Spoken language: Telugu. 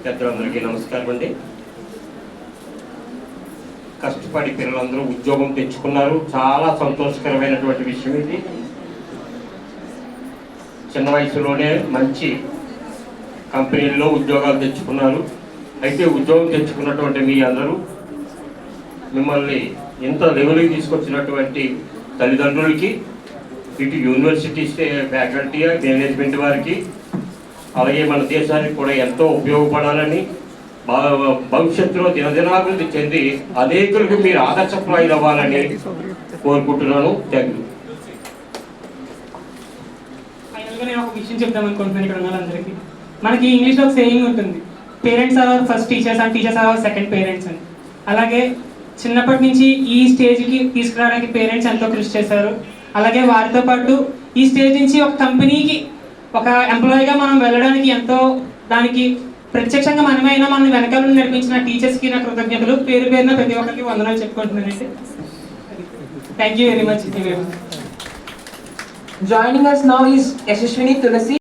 పెద్దలందరికీ నమస్కారం అండి. కష్టపడి పిల్లలందరూ ఉద్యోగం తెచ్చుకున్నారు. చాలా సంతోషకరమైనటువంటి విషయం ఇది. చిన్న వయసులోనే మంచి కంపెనీల్లో ఉద్యోగాలు తెచ్చుకున్నారు. అయితే ఉద్యోగం తెచ్చుకున్నటువంటి మీ అందరూ మిమ్మల్ని ఇంత లెవెల్కి తీసుకొచ్చినటువంటి తల్లిదండ్రులకి, ఇటు యూనివర్సిటీ ఫ్యాకల్టీ, మేనేజ్మెంట్ వారికి, అలాగే మన దేశానికి కూడా ఎంతో ఉపయోగపడాలని, భవిష్యత్తులో దినదినాభివృద్ధి చెంది అనేకులకు మీరు ఆదర్శప్రాయులు అవ్వాలని కోరుకుంటున్నాను. Thank you. ఫైనల్గా నేను ఒక విషయం చెప్దాం అనుకుంటున్నాను ఇక్కడ ఉన్న అందరికీ. మనకి ఇంగ్లీష్లో ఒక సేయింగ్ ఉంటుంది, parents are our first teachers and teachers are our second parents అని. అలాగే చిన్నప్పటి నుంచి ఈ స్టేజ్కి తీసుకురావడానికి పేరెంట్స్ ఎంతో కృషి చేశారు. అలాగే వారితో పాటు ఈ స్టేజ్ నుంచి ఒక కంపెనీకి ఒక ఎంప్లాయీగా మనం వెళ్ళడానికి ఎంతో దానికి ప్రత్యక్షంగా మనమైనా మన వెనకాల నడిపించిన టీచర్స్కి నా కృతజ్ఞతలు. పేరు పేరున ప్రతి ఒక్కరికి వందనాలు చెప్పుకుంటున్నానండి. Thank you very much. Joining us now is Yashashwini Tulasi.